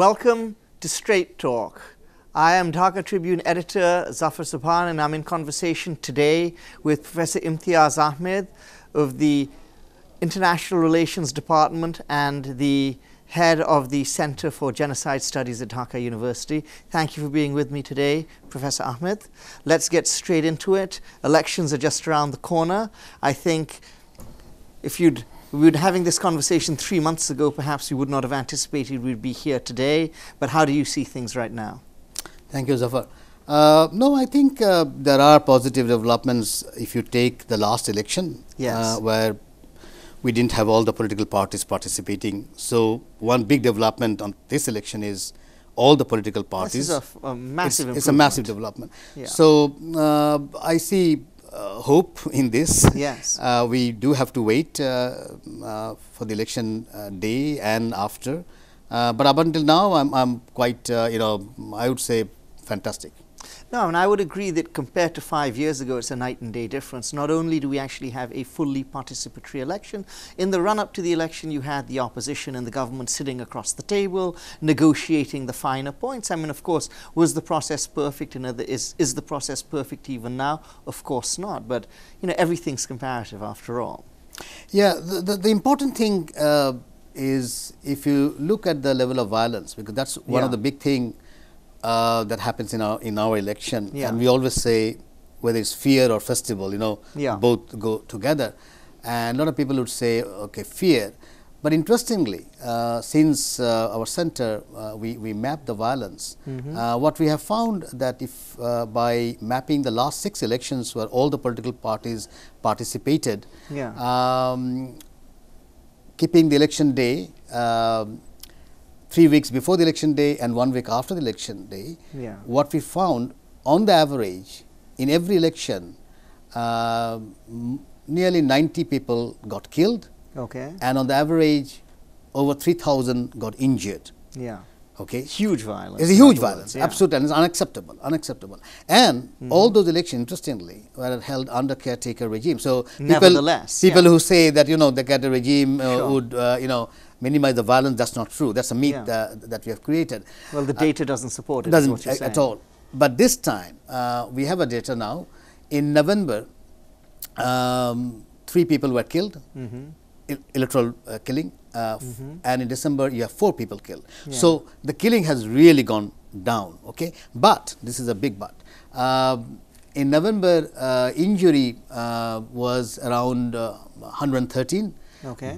Welcome to Straight Talk. I am Dhaka Tribune editor Zafar Sobhan, and I'm in conversation today with Professor Imtiaz Ahmed of the International Relations Department and the head of the Center for Genocide Studies at Dhaka University. Thank you for being with me today, Professor Ahmed. Let's get straight into it. Elections are just around the corner. I think if we were having this conversation 3 months ago, perhaps we would not have anticipated we'd be here today. But how do you see things right now? Thank you, Zafar. No, I think there are positive developments if you take the last election, Yes. Where we didn't have all the political parties participating. So one big development on this election is all the political parties. This is a massive improvement. It's a massive development. Yeah. So I see hope in this. Yes. We do have to wait for the election day and after. But up until now, I'm quite, I would say fantastic. No, and I would agree that compared to 5 years ago, it's a night and day difference. Not only do we actually have a fully participatory election, in the run-up to the election, you had the opposition and the government sitting across the table, negotiating the finer points. I mean, of course, was the process perfect? And is the process perfect even now? Of course not. But, everything's comparative after all. Yeah, the important thing is if you look at the level of violence, because that's one of the big thing that happens in our election, and we always say whether it's fear or festival, both go together. And a lot of people would say, okay, fear. But interestingly, since our center, we mapped the violence, what we have found that if by mapping the last 6 elections where all the political parties participated, keeping the election day 3 weeks before the election day and 1 week after the election day, what we found on the average in every election, nearly 90 people got killed, and on the average over 3,000 got injured. Okay, huge violence. It's a huge violence, absolutely, and it's unacceptable. And all those elections, interestingly, were held under caretaker regime. So people who say that the caretaker regime would minimize the violence, that's not true. That's a myth that we have created. Well, the data doesn't support it. Doesn't at all. But this time we have a data now. In November, 3 people were killed, electoral killing, and in December you have 4 people killed. So the killing has really gone down. Okay, but this is a big but. In November, injury was around 113.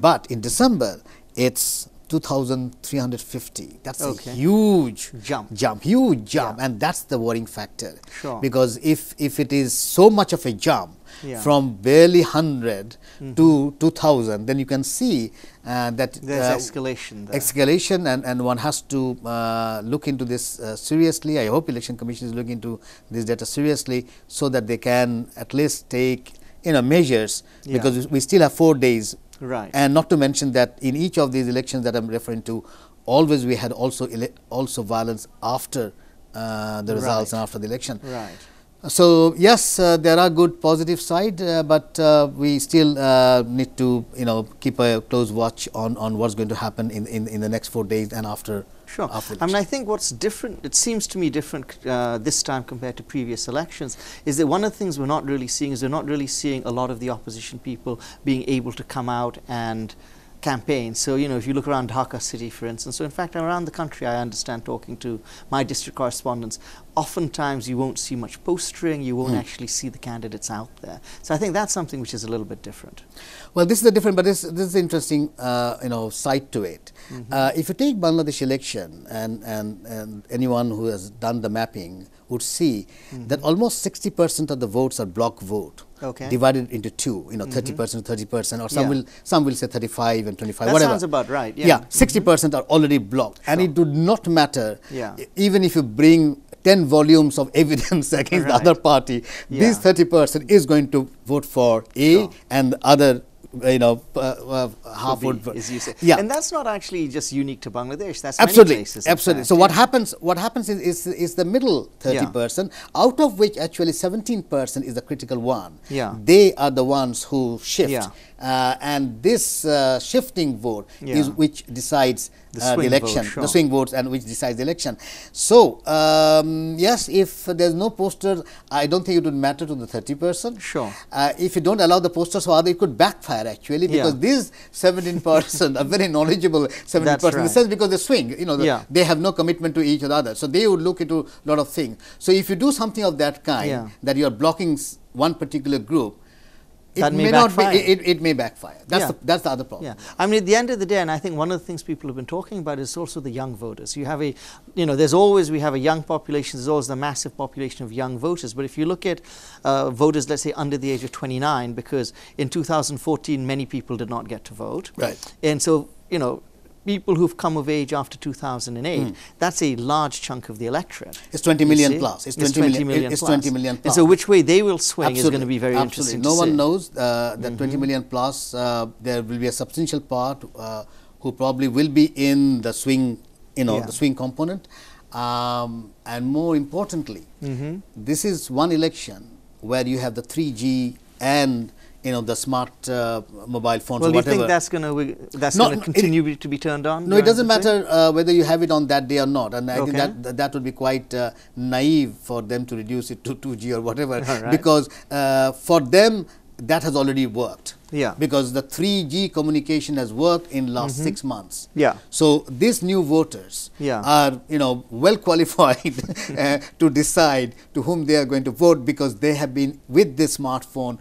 But in December, it's 2,350. That's a huge jump, and that's the worrying factor. Because if it is so much of a jump from barely 100 to 2,000, then you can see that there's escalation there. Escalation, and one has to look into this seriously. I hope Election Commission is looking into this data seriously so that they can at least take measures, because we still have 4 days. Right. And not to mention that in each of these elections that I'm referring to, always we had also violence after the results and after the election. Right. So yes, there are good positive side, but we still need to keep a close watch on what's going to happen in the next 4 days and after. Sure. I mean, I think what's different, it seems to me different this time compared to previous elections, is that one of the things we're not really seeing is we're not really seeing a lot of the opposition people being able to come out and campaign. So, if you look around Dhaka city, for instance, so in fact around the country, I understand, talking to my district correspondents, oftentimes you won't see much postering, you won't actually see the candidates out there. So I think that's something which is a little bit different. Well, this is a different, but this is interesting, side to it. If you take Bangladesh election, and anyone who has done the mapping would see that almost 60% of the votes are block vote. Divided into 2, 30% to 30%, or some will say 35 and 25, that whatever. Sounds about right. 60% are already blocked, and it would not matter even if you bring 10 volumes of evidence against the other party. This 30% is going to vote for A, and the other half vote, as you say. Yeah. And that's not actually just unique to Bangladesh. That's absolutely, many places. Absolutely. So what happens is the middle 30%, out of which actually 17% is the critical one. Yeah. They are the ones who shift and this shifting vote is which decides the election, vote, the swing votes, and which decides the election. So yes, if there's no poster, I don't think it would matter to the 30%. Sure. If you don't allow the posters, so it could backfire actually, because these 17% are very knowledgeable 17% in the sense because they swing, you know, they have no commitment to each other, so they would look into a lot of things. So if you do something of that kind, that you are blocking one particular group, it may not be. It may backfire. That's the other problem. I mean, at the end of the day, and I think one of the things people have been talking about is also the young voters. You have a, you know, there's always, we have a young population. There's always the massive population of young voters. But if you look at voters, let's say under the age of 29, because in 2014 many people did not get to vote. Right. And so, you know, people who've come of age after 2008, that's a large chunk of the electorate. It's 20 million plus. It's 20 million plus. 20 million plus. And so which way they will swing is going to be very interesting to see. No one knows that 20 million plus, there will be a substantial part who probably will be in the swing, you know, the swing component. And more importantly, this is one election where you have the 3G and, you know, the smart mobile phones. Well, or whatever. Do you think that's going to continue to be turned on? No, it doesn't matter whether you have it on that day or not, and I think that would be quite naive for them to reduce it to 2G or whatever, because for them that has already worked. Because the 3G communication has worked in last 6 months. So these new voters are, you know, well qualified to decide to whom they are going to vote, because they have been with this smartphone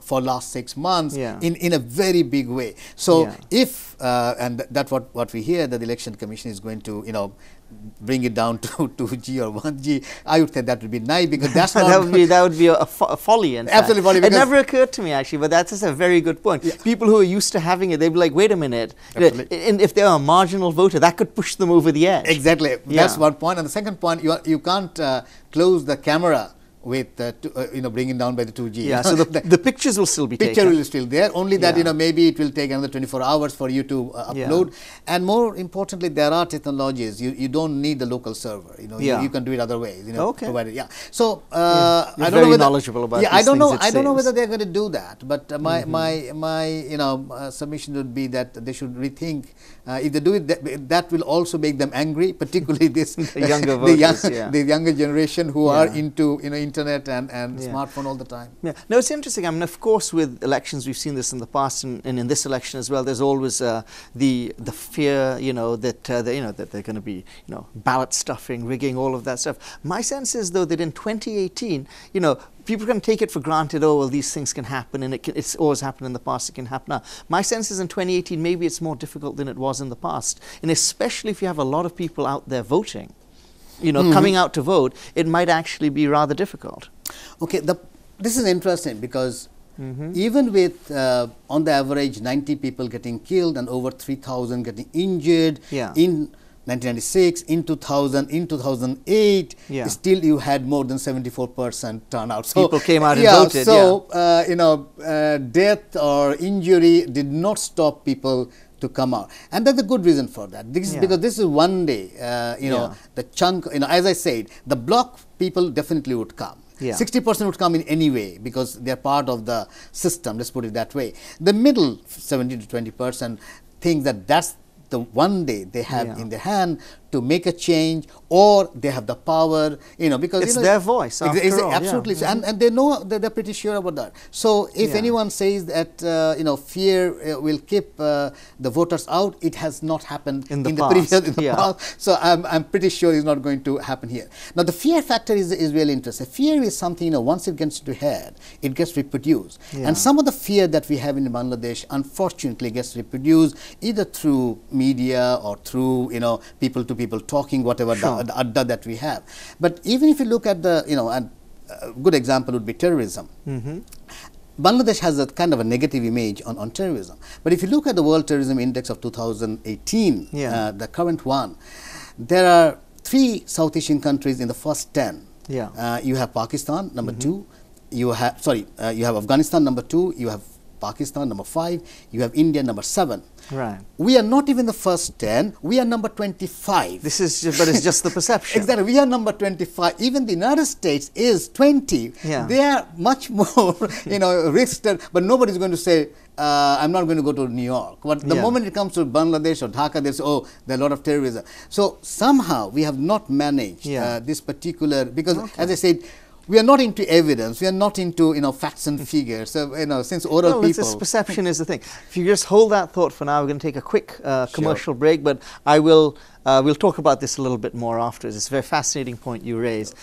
for last 6 months in a very big way. So if and that's what we hear, that the Election Commission is going to, you know, bring it down to 2G or 1G, I would say that would be naive, because that's not that would be a folly. In fact. Absolutely folly. It never occurred to me actually, but that's just a very good point. People who are used to having it, they'd be like, wait a minute, and if they're a marginal voter, that could push them over the edge. Exactly. That's one point. And the second point, you can't close the camera with you know, bringing down by the 2G. So the pictures will still be taken. Picture will still there, only that you know, maybe it will take another 24 hours for you to upload. And more importantly, there are technologies, you don't need the local server, you know, you can do it other ways, you know, provided. So I don't know whether, knowledgeable about these I don't things, know whether they're going to do that, but my you know, submission would be that they should rethink. If they do it, that will also make them angry, particularly this the younger voters, the younger generation who are into, you know, internet and smartphone all the time. No, it's interesting. I mean, of course, with elections, we've seen this in the past, and in this election as well. There's always the fear, you know, that that they're going to be, you know, ballot stuffing, rigging, all of that stuff. My sense is, though, that in 2018, you know, people can take it for granted, oh, well, these things can happen, and it's always happened in the past, it can happen now. My sense is in 2018, maybe it's more difficult than it was in the past, and especially if you have a lot of people out there voting, you know, coming out to vote, it might actually be rather difficult. Okay, this is interesting, because even with, on the average, 90 people getting killed and over 3,000 getting injured in 1996, in 2000, in 2008, still you had more than 74% turnout. So people came out and voted. So you know, death or injury did not stop people to come out, and that's a good reason for that. This is because this is one day, you know, the chunk, you know, as I said, the block people definitely would come. 60% would come in any way, because they're part of the system, let's put it that way. The middle 17 to 20% think that that's the one day they have in their hand to make a change, or they have the power, you know, because it's their voice. Absolutely, and they know that they're pretty sure about that. So if anyone says that you know, fear will keep the voters out, it has not happened in the past. So I'm pretty sure it's not going to happen here. Now the fear factor is really interesting. Fear is something, you know, once it gets into head, it gets reproduced, and some of the fear that we have in Bangladesh unfortunately gets reproduced either through media or through, you know, people to people talking, whatever the adda that we have. But even if you look at the, you know, and a good example would be terrorism. Bangladesh has a kind of a negative image on terrorism. But if you look at the World Terrorism Index of 2018, the current one, there are 3 South Asian countries in the first 10. You have Pakistan, number 2. You have, you have Afghanistan, number 2. You have Pakistan, number 5. You have India, number 7. Right. We are not even the first 10. We are number 25. This is, but it's just the perception. Exactly. We are number 25. Even the United States is 20. They are much more, you know, risked, but nobody is going to say I'm not going to go to New York. But the moment it comes to Bangladesh or Dhaka, they say, oh, there are a lot of terrorism. So somehow we have not managed this particular, because as I said, we are not into evidence. We are not into facts and figures. So since oral people, this perception is the thing. If you just hold that thought for now, we're going to take a quick commercial break. But I will we'll talk about this a little bit more afterwards. It's a very fascinating point you raise.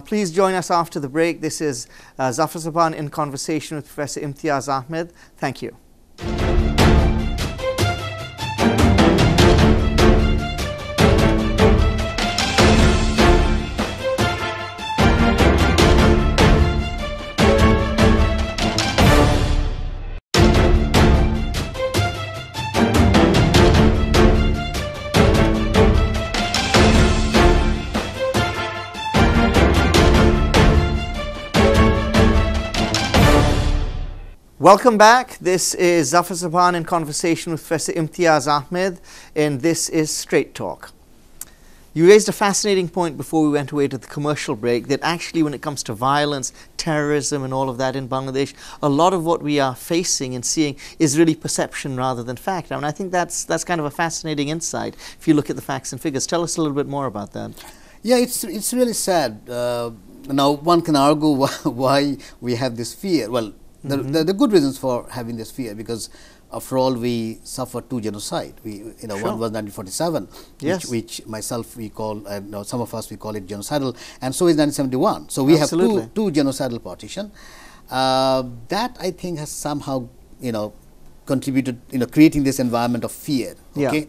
Please join us after the break. This is Zafar Sobhan in conversation with Professor Imtiaz Ahmed. Thank you. Welcome back. This is Zafar Sobhan in conversation with Professor Imtiaz Ahmed, and this is Straight Talk. You raised a fascinating point before we went away to the commercial break, that actually when it comes to violence, terrorism and all of that in Bangladesh, a lot of what we are facing and seeing is really perception rather than fact. And I think that's kind of a fascinating insight if you look at the facts and figures. Tell us a little bit more about that. Yeah, it's really sad. Now one can argue why we have this fear. Well, there are good reasons for having this fear, because after all, we suffered 2 genocide. One was 1947, which myself we call, some of us we call it genocidal, and so is 1971. So we have two genocidal partition. That I think has somehow contributed creating this environment of fear. Okay.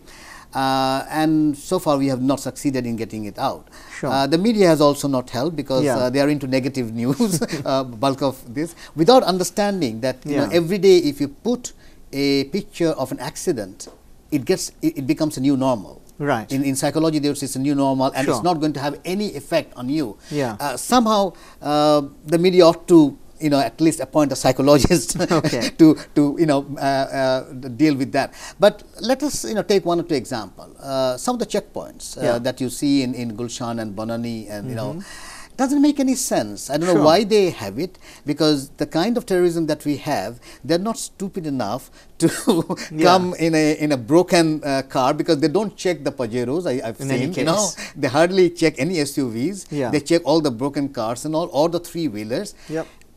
And so far we have not succeeded in getting it out. The media has also not helped, because they are into negative news, bulk of this, without understanding that every day if you put a picture of an accident, it becomes a new normal. Right. In psychology, there's a new normal, and it's not going to have any effect on you. Somehow the media ought to at least appoint a psychologist to deal with that. But let us take 1 or 2 examples. Some of the checkpoints that you see in Gulshan and Banani, and doesn't make any sense. I don't know why they have it, because the kind of terrorism that we have, they're not stupid enough to come in a broken car, because they don't check the Pajeros. I've seen, they hardly check any SUVs. They check all the broken cars and all the 3-wheelers.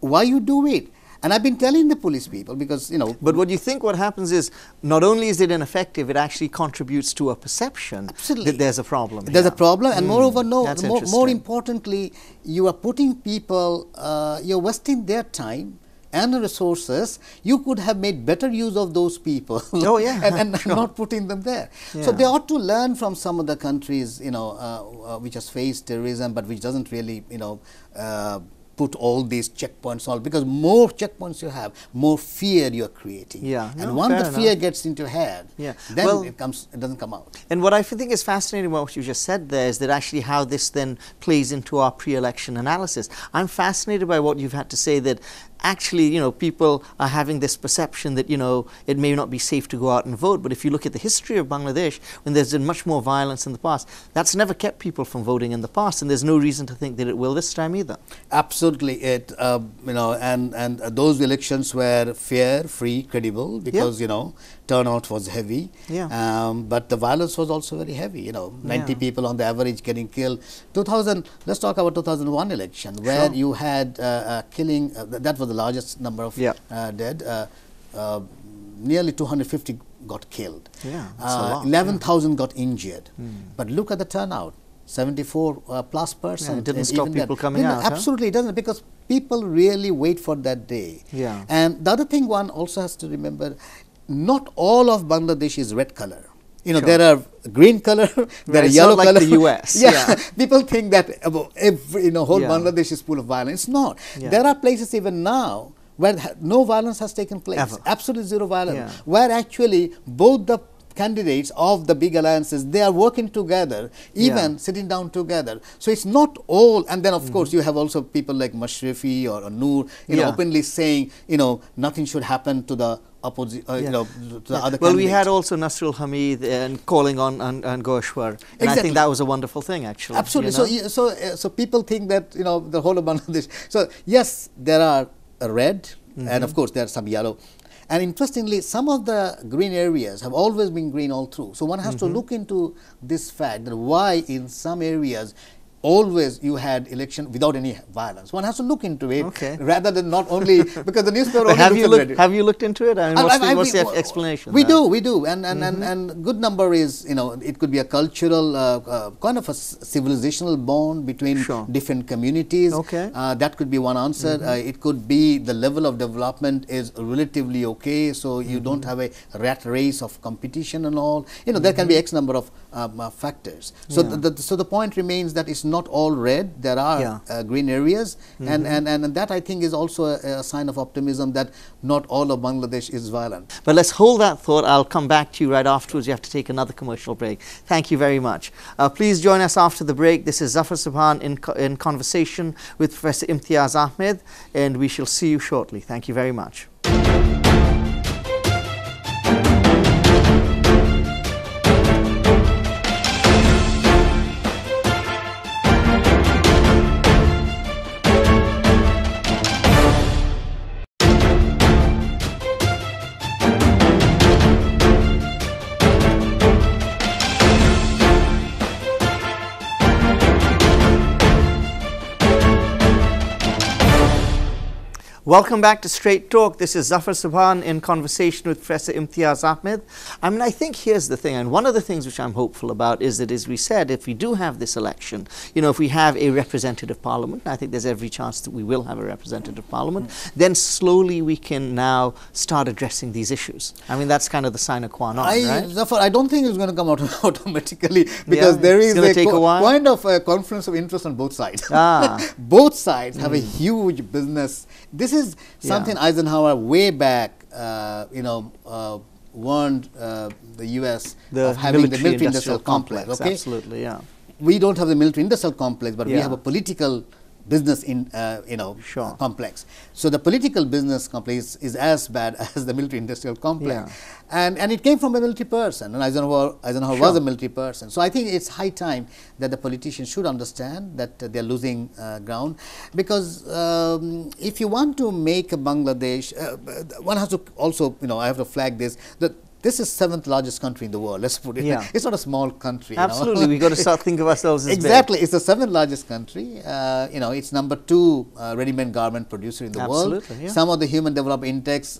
Why you do it? And I've been telling the police people, because But what you think what happens is, not only is it ineffective, it actually contributes to a perception that there's a problem. There's a problem, and moreover, more importantly, you are putting people, you're wasting their time and resources. You could have made better use of those people. And not putting them there. So they ought to learn from some of the countries, which has faced terrorism, but which doesn't really, put all these checkpoints on, because more checkpoints you have, more fear you are creating. And once the fear gets into your head, then it doesn't come out. And what I think is fascinating about what you just said there is that actually how this then plays into our pre-election analysis. I'm fascinated by what you've had to say, that actually, people are having this perception that, it may not be safe to go out and vote. But if you look at the history of Bangladesh, when there's been much more violence in the past, that's never kept people from voting in the past. And there's no reason to think that it will this time either. Absolutely. And those elections were fair, free, credible, because, turnout was heavy. But the violence was also very heavy. 90 people on the average getting killed. Let's talk about 2001 election, where you had killing, that was the largest number of dead. Nearly 250 got killed. 11,000 got injured. But look at the turnout. 74+%. It didn't stop people coming out. Absolutely, it doesn't, because people really wait for that day. And the other thing one also has to remember, not all of Bangladesh is red color. There are green color, there are yellow color. Like the US. People think that every whole Bangladesh is full of violence. It's not. There are places even now where no violence has taken place. Absolutely zero violence. Where actually both the candidates of the big alliances, they are working together, even sitting down together. So it's not all. And then of course you have also people like Mashrafi or Noor, openly saying, nothing should happen to the opposite, to the other Well, candidates. we had also Nasrul Hamid and calling on Goshwar, and I think that was a wonderful thing, actually. Absolutely. So people think that the whole of Bangladesh. So yes, there are red, and of course there are some yellow, And interestingly, some of the green areas have always been green all through. So one has to look into this fact that why in some areas always you had election without any violence. One has to look into it rather than not only because the newspaper only looks at it. Have you looked into it? I mean, what's the explanation? We do, and good number is, you know, it could be a cultural kind of a civilizational bond between different communities. That could be one answer. It could be the level of development is relatively okay, so you don't have a rat race of competition and all. You know, there can be X number of factors. So the point remains that it's not all red. There are green areas, and that I think is also a sign of optimism that not all of Bangladesh is violent. But let's hold that thought. I'll come back to you right afterwards. You have to take another commercial break. Thank you very much. Please join us after the break. This is Zafar Sobhan in conversation with Professor Imtiaz Ahmed, and we shall see you shortly. Thank you very much. Welcome back to Straight Talk. This is Zafar Sobhan in conversation with Professor Imtiaz Ahmed. I mean, I think here's the thing, and one of the things which I'm hopeful about is that, as we said, if we do have this election, you know, if we have a representative parliament, I think there's every chance that we will have a representative parliament, then slowly we can now start addressing these issues. I mean, that's kind of the sine qua non, right? Zafar, I don't think it's going to come out automatically, because there is a kind of a confluence of interest on both sides. Both sides have a huge business. This is something Eisenhower way back, you know, warned the U.S. of having the military-industrial complex. Okay? Absolutely, yeah. We don't have the military-industrial complex, but we have a political business in complex. So the political business complex is as bad as the military-industrial complex, and it came from a military person, and Eisenhower was a military person. So I think it's high time that the politicians should understand that they're losing ground, because if you want to make a Bangladesh, one has to also, you know, I have to flag this, that this is 7th largest country in the world. Let's put it. It's not a small country. Absolutely, we got to start think of ourselves as exactly. It's the 7th largest country. You know, it's number 2 ready-made garment producer in the world. Some of the Human Development Index,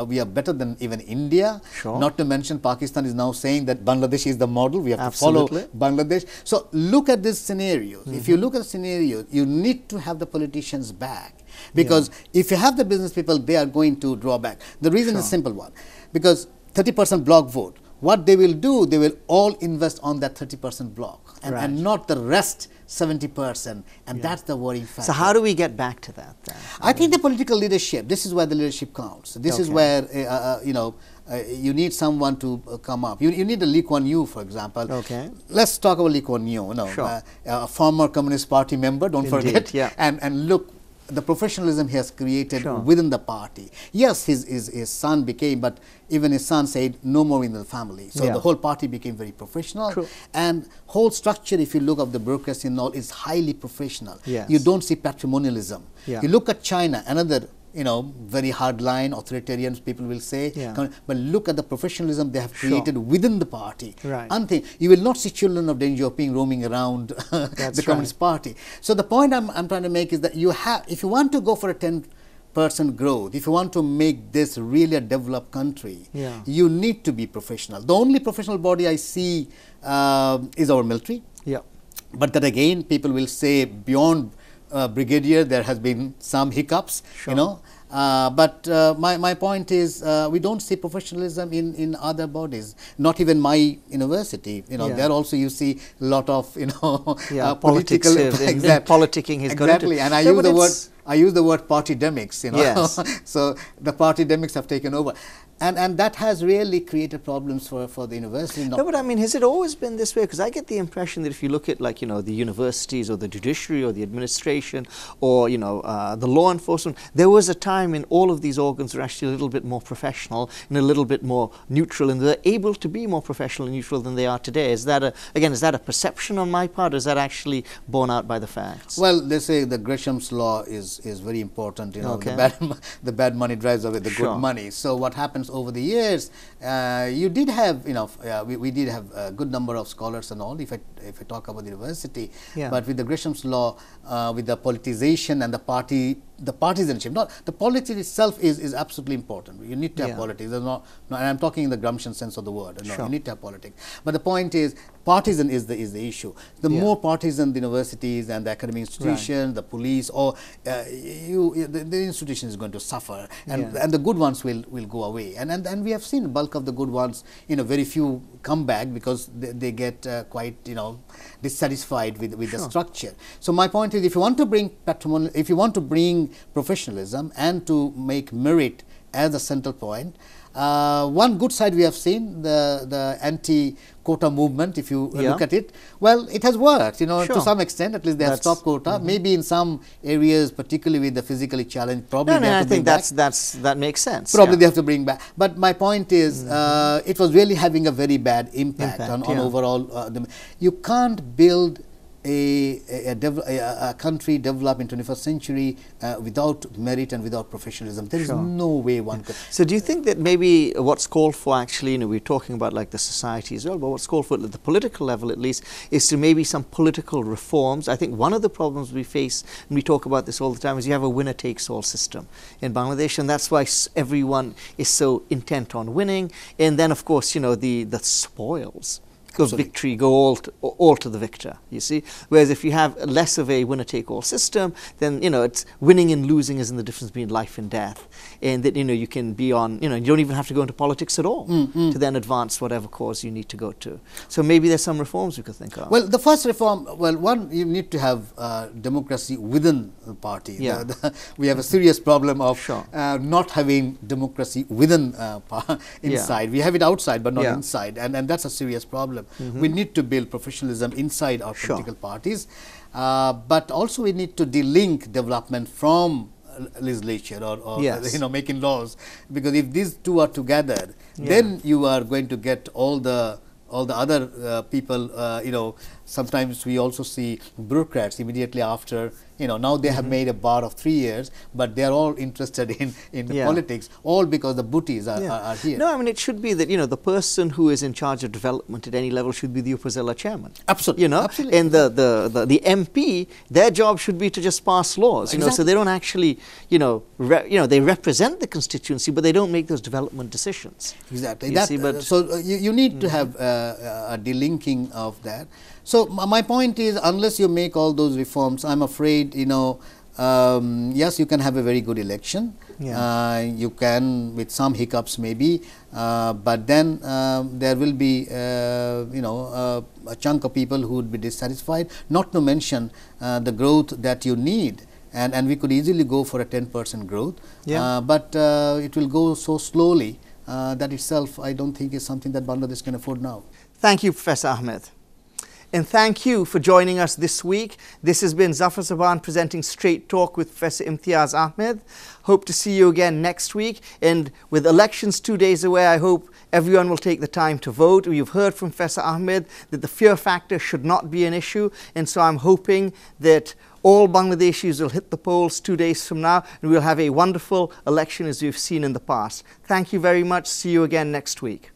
we are better than even India. Not to mention, Pakistan is now saying that Bangladesh is the model. We have to follow Bangladesh. So look at this scenario. If you look at the scenario, you need to have the politicians back, because if you have the business people, they are going to draw back. The reason is a simple one, because 30% block vote. What they will do, they will all invest on that 30% block, and not the rest 70%, and that's the worrying factor. So how do we get back to that then? I think the political leadership, this is where the leadership counts. This is where, you know, you need someone to come up. You need a Lee Kuan Yew, for example. Let's talk about Lee Kuan Yew, you know, a former Communist Party member, don't forget, and look, the professionalism he has created within the party. Yes, his son became, but even his son said no more in the family. So the whole party became very professional, and whole structure, if you look at the bureaucracy and all, is highly professional. You don't see patrimonialism. You look at China, another, you know, very hard line, authoritarian people will say, but look at the professionalism they have created within the party. You will not see children of Deng Xiaoping roaming around the Communist Party. So the point I'm trying to make is that you have, if you want to go for a 10% growth, if you want to make this really a developed country, you need to be professional. The only professional body I see is our military. But that again, people will say beyond brigadier, there has been some hiccups, you know, but my point is, we don't see professionalism in other bodies, not even my university, you know, there also you see a lot of, you know, political, politicking has got into. And I use the word partydemics, you know, so the partydemics have taken over. And that has really created problems for the university. No, but I mean, has it always been this way? Because I get the impression that if you look at, like, you know, the universities or the judiciary or the administration or, you know, the law enforcement, there was a time when all of these organs were actually a little bit more professional and a little bit more neutral, and they're able to be more professional and neutral than they are today. Is that is that a perception on my part, or is that actually borne out by the facts? Well, they say the Gresham's law is very important. You know, the bad money drives away the good money. So what happens over the years, you did have, you know, we did have a good number of scholars and all, if I talk about the university, but with the Gresham's law, with the politicization and the partisanship, not the politics itself is absolutely important. You need to have politics. There's not, and I'm talking in the Gramscian sense of the word. No, you need to have politics. But the point is, partisan is the issue. The more partisan the universities and the academic institutions, the police, or the institution is going to suffer, and the good ones will go away. And we have seen the bulk of the good ones, you know, very few come back because they get quite, you know, dissatisfied with the structure. So my point is, if you want to bring patrimony, if you want to bring professionalism and to make merit as a central point, one good side we have seen, the anti-quota movement, if you look at it, well, it has worked, you know, to some extent. At least they have stopped quota. Maybe in some areas, particularly with the physically challenged, probably they have to bring back. That makes sense. Probably they have to bring back. But my point is, it was really having a very bad impact on overall. You can't build a country develop in 21st century without merit and without professionalism. There is no way one could. So do you think that maybe what's called for, actually, you know, we're talking about like the society as well, but what's called for at the political level at least is to maybe some political reforms? I think one of the problems we face, and we talk about this all the time, is you have a winner-takes-all system in Bangladesh, and that's why everyone is so intent on winning. And then, of course, you know, the spoils of victory go all to the victor, you see. Whereas if you have less of a winner-take-all system, then, you know, it's winning and losing is in the difference between life and death. And that, you know, you can be on, you know, you don't even have to go into politics at all to then advance whatever cause you need to go to. So maybe there's some reforms we could think of. Well, the first reform, well, one, you need to have democracy within the party. We have a serious problem of not having democracy within inside. We have it outside, but not inside, and that's a serious problem. We need to build professionalism inside our political parties, but also we need to delink development from legislature or you know, making laws, because if these two are together, then you are going to get all the other people, you know. Sometimes we also see bureaucrats immediately after, you know, now they have made a bar of 3 years, but they are all interested in the politics, all because the booties are here. No, I mean, it should be that, you know, the person who is in charge of development at any level should be the Upazila chairman. Absolutely. You know, absolutely. And the MP, their job should be to just pass laws, you know, so they don't actually, you know, they represent the constituency, but they don't make those development decisions. Exactly. So you need to have a delinking of that. So my point is, unless you make all those reforms, I'm afraid, you know, yes, you can have a very good election. You can, with some hiccups maybe, but then there will be, you know, a chunk of people who would be dissatisfied, not to mention the growth that you need. And we could easily go for a 10% growth, but it will go so slowly that itself, I don't think, is something that Bangladesh can afford now. Thank you, Professor Ahmed. And thank you for joining us this week. This has been Zafar Sobhan presenting Straight Talk with Professor Imtiaz Ahmed. Hope to see you again next week. And with elections 2 days away, I hope everyone will take the time to vote. You've heard from Professor Ahmed that the fear factor should not be an issue. And so I'm hoping that all Bangladeshis will hit the polls 2 days from now, and we'll have a wonderful election as we've seen in the past. Thank you very much. See you again next week.